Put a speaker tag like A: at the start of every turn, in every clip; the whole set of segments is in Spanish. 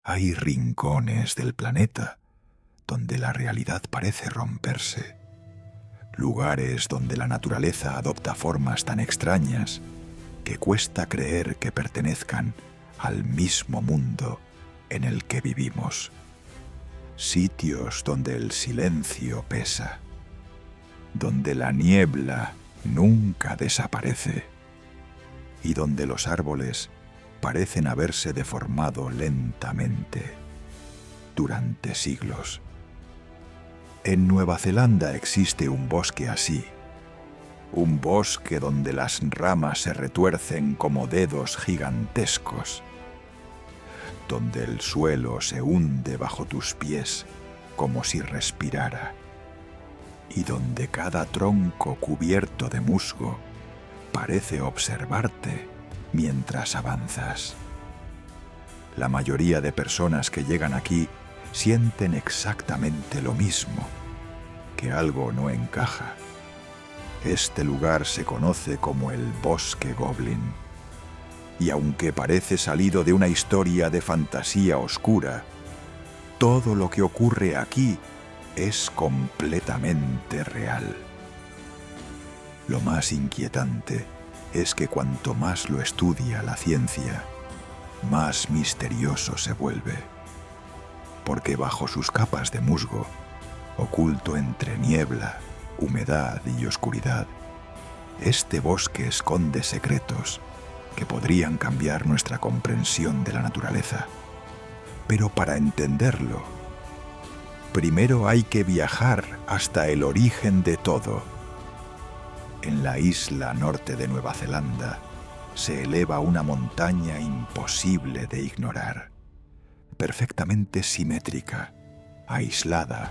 A: Hay rincones del planeta donde la realidad parece romperse, lugares donde la naturaleza adopta formas tan extrañas que cuesta creer que pertenezcan al mismo mundo en el que vivimos. Sitios donde el silencio pesa, donde la niebla nunca desaparece y donde los árboles parecen haberse deformado lentamente durante siglos. En Nueva Zelanda existe un bosque así, un bosque donde las ramas se retuercen como dedos gigantescos, donde el suelo se hunde bajo tus pies como si respirara, y donde cada tronco cubierto de musgo parece observarte mientras avanzas. La mayoría de personas que llegan aquí sienten exactamente lo mismo, que algo no encaja. Este lugar se conoce como el Bosque Goblin, y aunque parece salido de una historia de fantasía oscura, todo lo que ocurre aquí es completamente real. Lo más inquietante es que cuanto más lo estudia la ciencia, más misterioso se vuelve, porque bajo sus capas de musgo, oculto entre niebla, humedad y oscuridad, este bosque esconde secretos que podrían cambiar nuestra comprensión de la naturaleza. Pero para entenderlo, primero hay que viajar hasta el origen de todo. En la isla norte de Nueva Zelanda se eleva una montaña imposible de ignorar, perfectamente simétrica, aislada,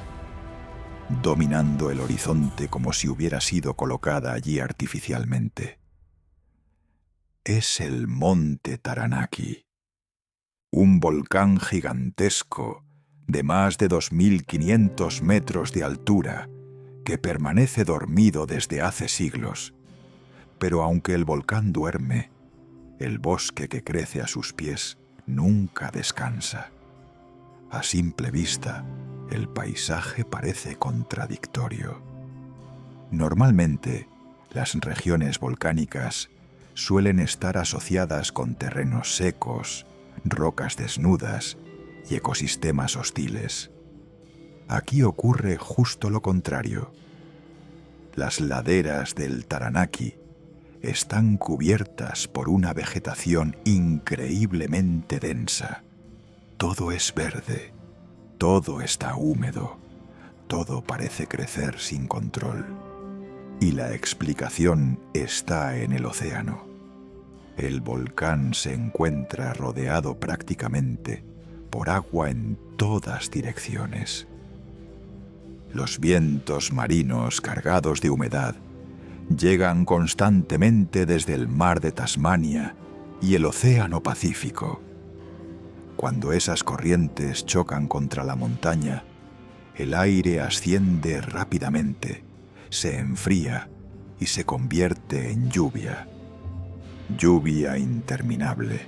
A: dominando el horizonte como si hubiera sido colocada allí artificialmente. Es el Monte Taranaki, un volcán gigantesco de más de 2500 metros de altura que permanece dormido desde hace siglos. Pero aunque el volcán duerme, el bosque que crece a sus pies nunca descansa. A simple vista, el paisaje parece contradictorio. Normalmente, las regiones volcánicas suelen estar asociadas con terrenos secos, rocas desnudas y ecosistemas hostiles. Aquí ocurre justo lo contrario. Las laderas del Taranaki están cubiertas por una vegetación increíblemente densa. Todo es verde, todo está húmedo, todo parece crecer sin control. Y la explicación está en el océano. El volcán se encuentra rodeado prácticamente por agua en todas direcciones. Los vientos marinos cargados de humedad llegan constantemente desde el mar de Tasmania y el océano Pacífico. Cuando esas corrientes chocan contra la montaña, el aire asciende rápidamente, se enfría y se convierte en lluvia. Lluvia interminable.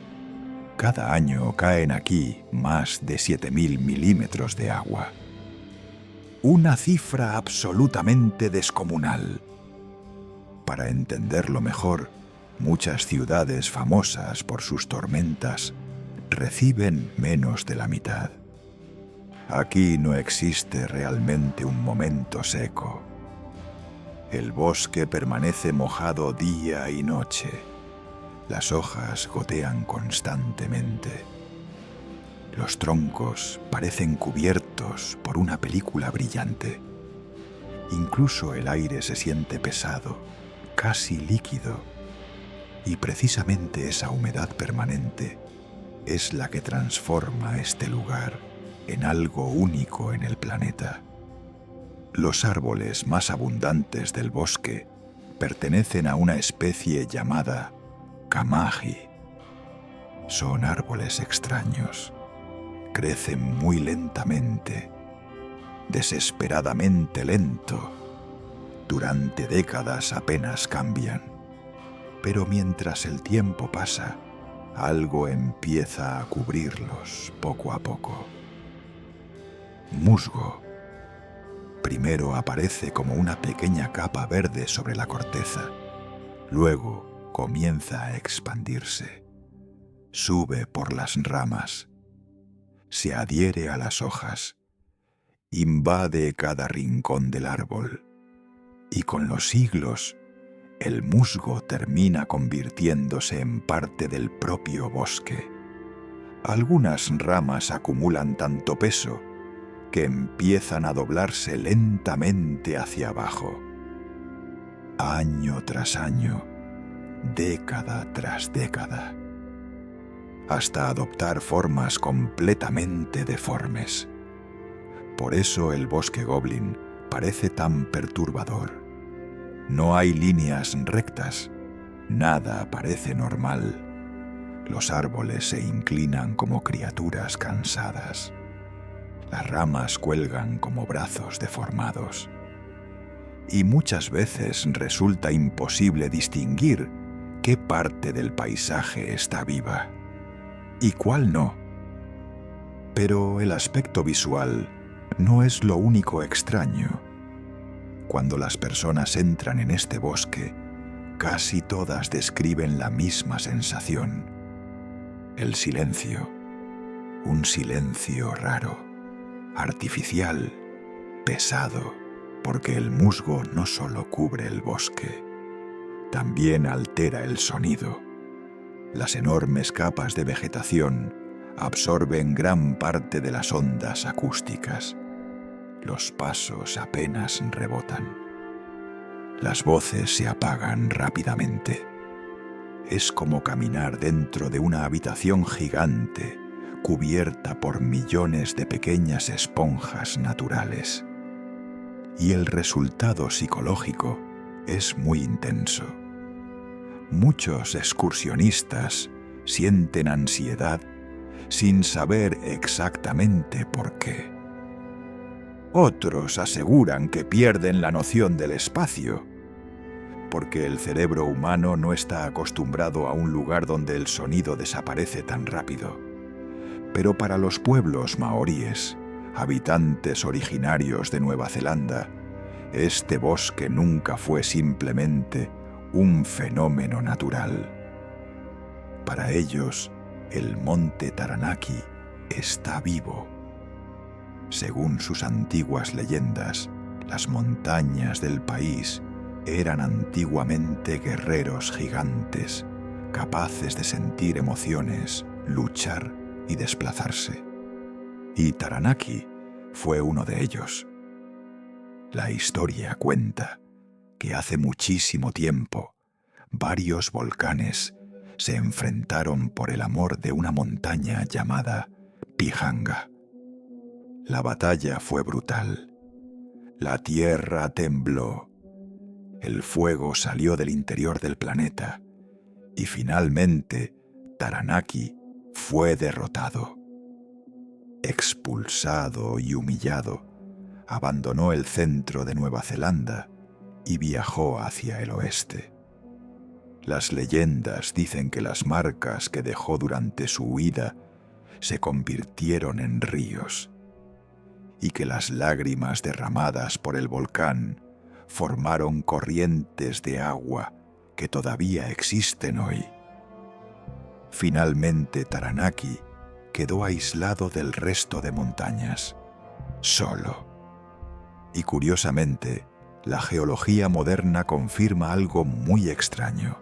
A: Cada año caen aquí más de 7000 milímetros de agua. Una cifra absolutamente descomunal. Para entenderlo mejor, muchas ciudades famosas por sus tormentas reciben menos de la mitad. Aquí no existe realmente un momento seco. El bosque permanece mojado día y noche. Las hojas gotean constantemente. Los troncos parecen cubiertos por una película brillante. Incluso el aire se siente pesado, casi líquido. Y precisamente esa humedad permanente es la que transforma este lugar en algo único en el planeta. Los árboles más abundantes del bosque pertenecen a una especie llamada Kamaji. Son árboles extraños. Crecen muy lentamente, desesperadamente lento. Durante décadas apenas cambian. Pero mientras el tiempo pasa, algo empieza a cubrirlos poco a poco. Musgo. Primero aparece como una pequeña capa verde sobre la corteza. Luego comienza a expandirse. Sube por las ramas. Se adhiere a las hojas. Invade cada rincón del árbol. Y con los siglos, el musgo termina convirtiéndose en parte del propio bosque. Algunas ramas acumulan tanto peso que empiezan a doblarse lentamente hacia abajo. Año tras año, década tras década, hasta adoptar formas completamente deformes. Por eso el bosque goblin parece tan perturbador. No hay líneas rectas, nada parece normal. Los árboles se inclinan como criaturas cansadas. Las ramas cuelgan como brazos deformados. Y muchas veces resulta imposible distinguir qué parte del paisaje está viva y cuál no. Pero el aspecto visual no es lo único extraño. Cuando las personas entran en este bosque, casi todas describen la misma sensación. El silencio. Un silencio raro, artificial, pesado, porque el musgo no solo cubre el bosque, también altera el sonido. Las enormes capas de vegetación absorben gran parte de las ondas acústicas. Los pasos apenas rebotan. Las voces se apagan rápidamente. Es como caminar dentro de una habitación gigante cubierta por millones de pequeñas esponjas naturales. Y el resultado psicológico es muy intenso. Muchos excursionistas sienten ansiedad sin saber exactamente por qué. Otros aseguran que pierden la noción del espacio, porque el cerebro humano no está acostumbrado a un lugar donde el sonido desaparece tan rápido. Pero para los pueblos maoríes, habitantes originarios de Nueva Zelanda, este bosque nunca fue simplemente un fenómeno natural. Para ellos, el monte Taranaki está vivo. Según sus antiguas leyendas, las montañas del país eran antiguamente guerreros gigantes, capaces de sentir emociones, luchar y desplazarse. Y Taranaki fue uno de ellos. La historia cuenta que hace muchísimo tiempo varios volcanes se enfrentaron por el amor de una montaña llamada Pihanga. La batalla fue brutal. La tierra tembló. El fuego salió del interior del planeta y finalmente Taranaki fue derrotado. Expulsado y humillado, abandonó el centro de Nueva Zelanda y viajó hacia el oeste. Las leyendas dicen que las marcas que dejó durante su huida se convirtieron en ríos y que las lágrimas derramadas por el volcán formaron corrientes de agua que todavía existen hoy. Finalmente Taranaki quedó aislado del resto de montañas, solo. Y curiosamente, la geología moderna confirma algo muy extraño.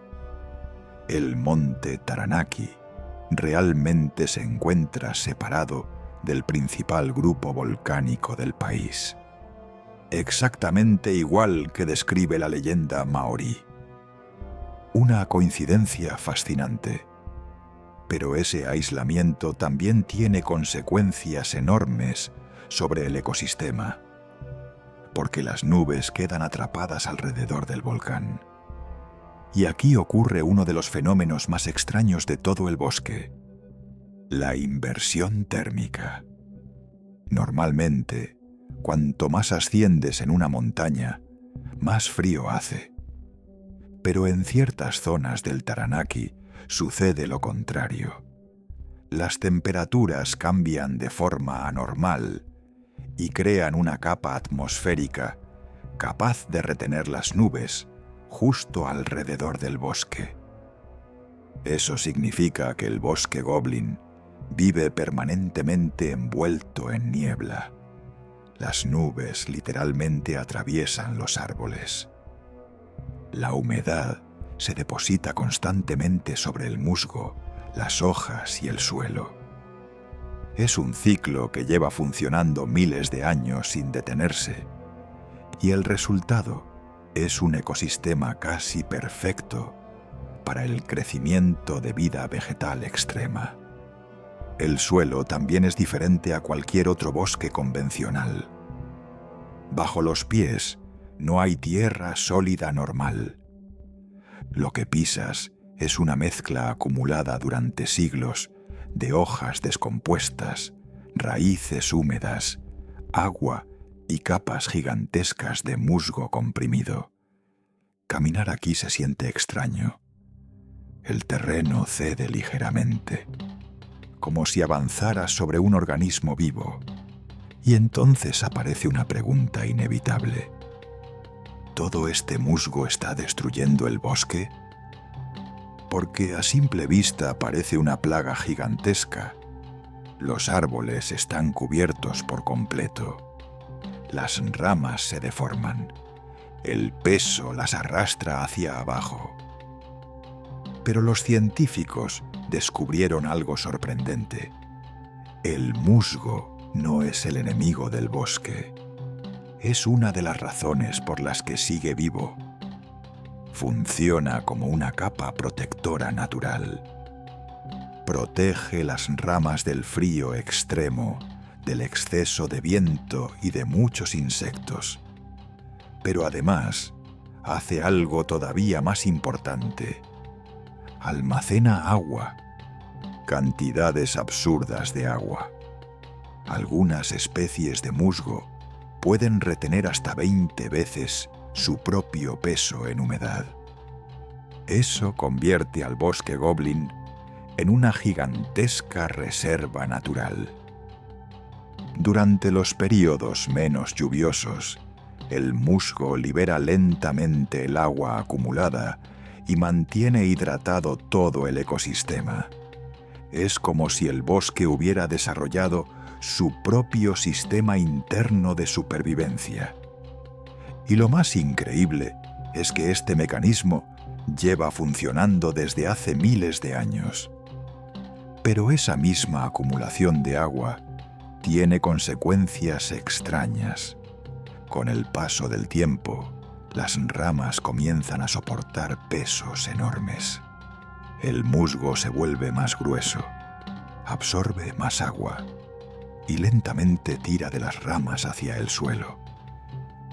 A: El monte Taranaki realmente se encuentra separado del principal grupo volcánico del país. Exactamente igual que describe la leyenda maorí. Una coincidencia fascinante. Pero ese aislamiento también tiene consecuencias enormes sobre el ecosistema, porque las nubes quedan atrapadas alrededor del volcán. Y aquí ocurre uno de los fenómenos más extraños de todo el bosque: la inversión térmica. Normalmente, cuanto más asciendes en una montaña, más frío hace. Pero en ciertas zonas del Taranaki sucede lo contrario. Las temperaturas cambian de forma anormal y crean una capa atmosférica capaz de retener las nubes justo alrededor del bosque. Eso significa que el bosque Goblin vive permanentemente envuelto en niebla. Las nubes literalmente atraviesan los árboles. La humedad se deposita constantemente sobre el musgo, las hojas y el suelo. Es un ciclo que lleva funcionando miles de años sin detenerse, y el resultado es un ecosistema casi perfecto para el crecimiento de vida vegetal extrema. El suelo también es diferente a cualquier otro bosque convencional. Bajo los pies no hay tierra sólida normal. Lo que pisas es una mezcla acumulada durante siglos de hojas descompuestas, raíces húmedas, agua y capas gigantescas de musgo comprimido. Caminar aquí se siente extraño. El terreno cede ligeramente, como si avanzaras sobre un organismo vivo. Y entonces aparece una pregunta inevitable. ¿Todo este musgo está destruyendo el bosque? Porque a simple vista parece una plaga gigantesca. Los árboles están cubiertos por completo. Las ramas se deforman. El peso las arrastra hacia abajo. Pero los científicos descubrieron algo sorprendente. El musgo no es el enemigo del bosque. Es una de las razones por las que sigue vivo. Funciona como una capa protectora natural. Protege las ramas del frío extremo, del exceso de viento y de muchos insectos. Pero además, hace algo todavía más importante. Almacena agua. Cantidades absurdas de agua. Algunas especies de musgo pueden retener hasta 20 veces su propio peso en humedad. Eso convierte al bosque Goblin en una gigantesca reserva natural. Durante los períodos menos lluviosos, el musgo libera lentamente el agua acumulada y mantiene hidratado todo el ecosistema. Es como si el bosque hubiera desarrollado su propio sistema interno de supervivencia. Y lo más increíble es que este mecanismo lleva funcionando desde hace miles de años. Pero esa misma acumulación de agua tiene consecuencias extrañas. Con el paso del tiempo, las ramas comienzan a soportar pesos enormes. El musgo se vuelve más grueso, absorbe más agua y lentamente tira de las ramas hacia el suelo.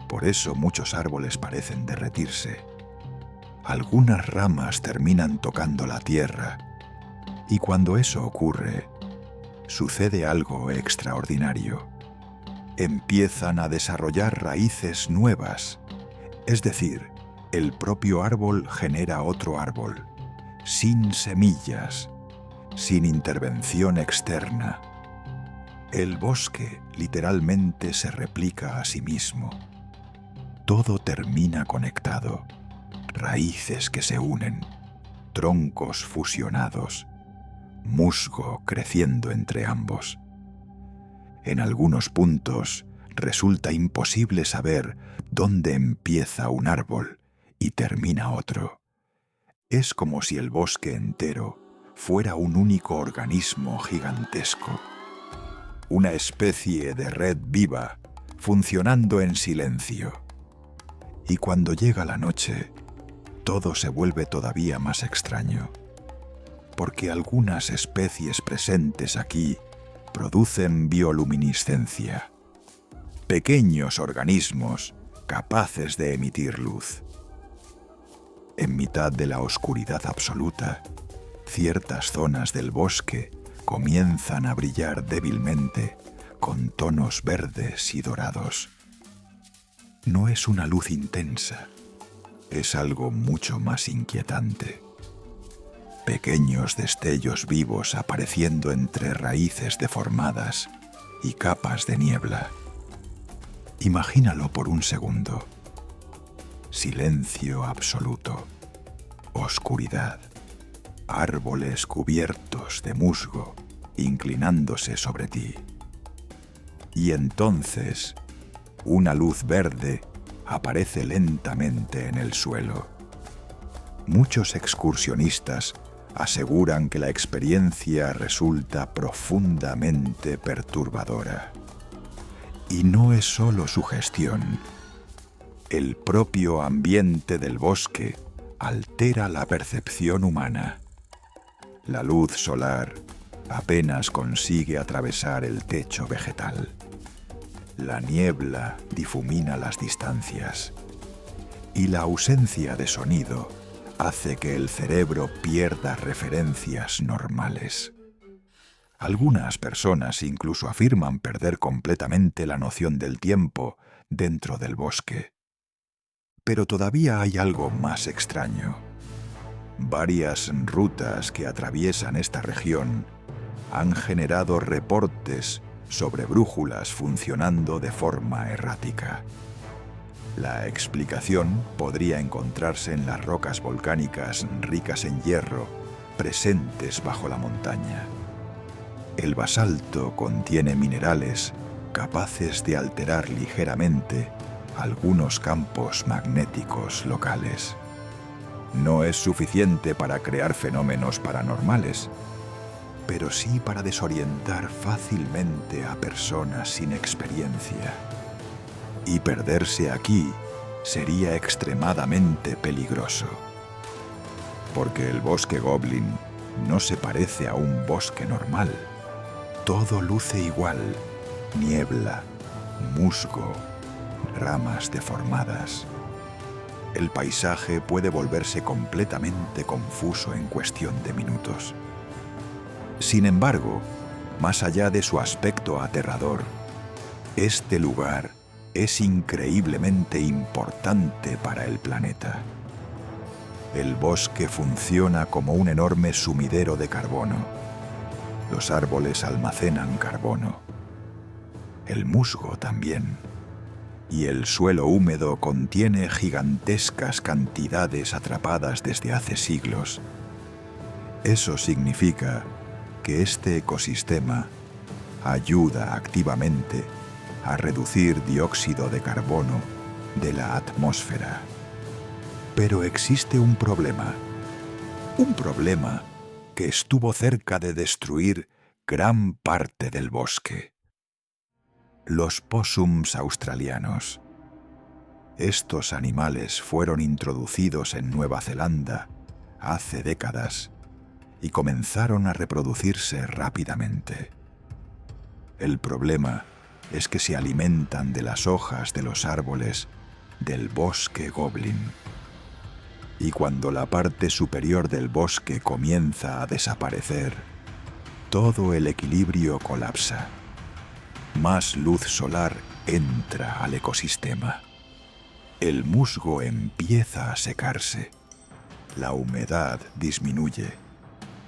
A: Por eso muchos árboles parecen derretirse. Algunas ramas terminan tocando la tierra, y cuando eso ocurre, sucede algo extraordinario. Empiezan a desarrollar raíces nuevas, es decir, el propio árbol genera otro árbol, sin semillas, sin intervención externa. El bosque literalmente se replica a sí mismo. Todo termina conectado, raíces que se unen, troncos fusionados, musgo creciendo entre ambos. En algunos puntos resulta imposible saber dónde empieza un árbol y termina otro. Es como si el bosque entero fuera un único organismo gigantesco, una especie de red viva funcionando en silencio. Y cuando llega la noche, todo se vuelve todavía más extraño, porque algunas especies presentes aquí producen bioluminiscencia, pequeños organismos capaces de emitir luz. En mitad de la oscuridad absoluta, ciertas zonas del bosque comienzan a brillar débilmente con tonos verdes y dorados. No es una luz intensa, es algo mucho más inquietante. pequeños destellos vivos apareciendo entre raíces deformadas y capas de niebla. Imagínalo por un segundo. Silencio absoluto, oscuridad, árboles cubiertos de musgo inclinándose sobre ti. Y entonces, una luz verde aparece lentamente en el suelo. Muchos excursionistas aseguran que la experiencia resulta profundamente perturbadora. Y no es solo sugestión. El propio ambiente del bosque altera la percepción humana. La luz solar apenas consigue atravesar el techo vegetal. La niebla difumina las distancias. Y la ausencia de sonido hace que el cerebro pierda referencias normales. Algunas personas incluso afirman perder completamente la noción del tiempo dentro del bosque. Pero todavía hay algo más extraño. Varias rutas que atraviesan esta región han generado reportes sobre brújulas funcionando de forma errática. La explicación podría encontrarse en las rocas volcánicas ricas en hierro presentes bajo la montaña. El basalto contiene minerales capaces de alterar ligeramente algunos campos magnéticos locales. No es suficiente para crear fenómenos paranormales, pero sí para desorientar fácilmente a personas sin experiencia. Y perderse aquí sería extremadamente peligroso, porque el bosque Goblin no se parece a un bosque normal. Todo luce igual: niebla, musgo, ramas deformadas. El paisaje puede volverse completamente confuso en cuestión de minutos. Sin embargo, más allá de su aspecto aterrador, este lugar es increíblemente importante para el planeta. El bosque funciona como un enorme sumidero de carbono. Los árboles almacenan carbono. El musgo también. Y el suelo húmedo contiene gigantescas cantidades atrapadas desde hace siglos. Eso significa que este ecosistema ayuda activamente a reducir dióxido de carbono de la atmósfera. Pero existe un problema que estuvo cerca de destruir gran parte del bosque: los póssums australianos. Estos animales fueron introducidos en Nueva Zelanda hace décadas y comenzaron a reproducirse rápidamente. El problema es que se alimentan de las hojas de los árboles del bosque Goblin. Y cuando la parte superior del bosque comienza a desaparecer, todo el equilibrio colapsa. Más luz solar entra al ecosistema. El musgo empieza a secarse, la humedad disminuye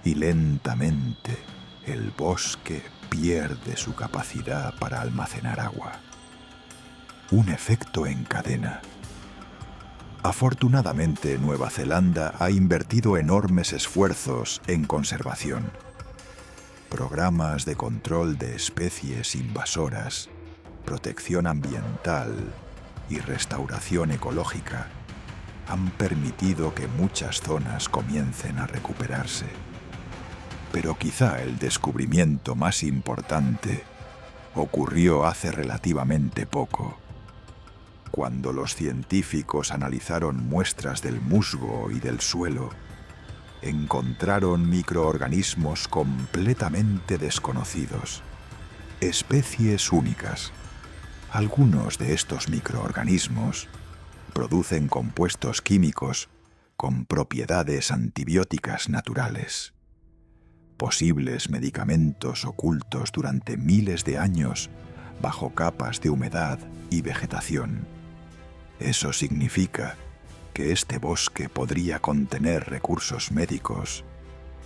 A: y lentamente el bosque pierde su capacidad para almacenar agua. Un efecto en cadena. Afortunadamente, Nueva Zelanda ha invertido enormes esfuerzos en conservación. Programas de control de especies invasoras, protección ambiental y restauración ecológica han permitido que muchas zonas comiencen a recuperarse. Pero quizá el descubrimiento más importante ocurrió hace relativamente poco, cuando los científicos analizaron muestras del musgo y del suelo. Encontraron microorganismos completamente desconocidos, especies únicas. Algunos de estos microorganismos producen compuestos químicos con propiedades antibióticas naturales, posibles medicamentos ocultos durante miles de años bajo capas de humedad y vegetación. Eso significa que este bosque podría contener recursos médicos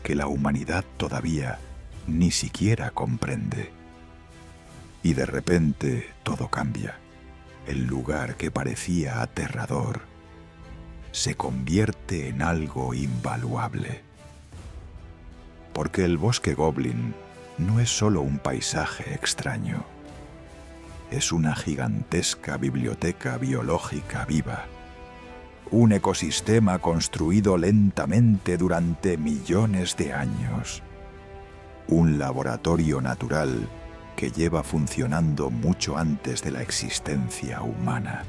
A: que la humanidad todavía ni siquiera comprende. Y de repente todo cambia. El lugar que parecía aterrador se convierte en algo invaluable. Porque el bosque Goblin no es solo un paisaje extraño. Es una gigantesca biblioteca biológica viva. Un ecosistema construido lentamente durante millones de años. Un laboratorio natural que lleva funcionando mucho antes de la existencia humana.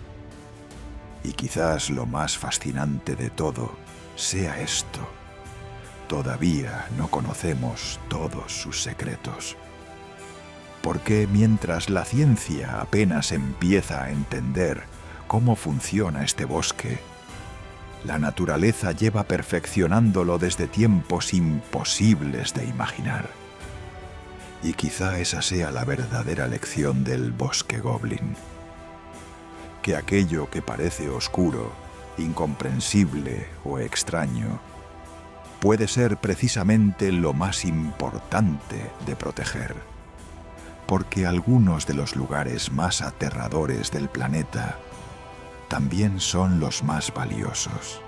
A: Y quizás lo más fascinante de todo sea esto. Todavía no conocemos todos sus secretos. Porque mientras la ciencia apenas empieza a entender cómo funciona este bosque, la naturaleza lleva perfeccionándolo desde tiempos imposibles de imaginar. Y quizá esa sea la verdadera lección del bosque Goblin. Que aquello que parece oscuro, incomprensible o extraño, puede ser precisamente lo más importante de proteger. Porque algunos de los lugares más aterradores del planeta también son los más valiosos.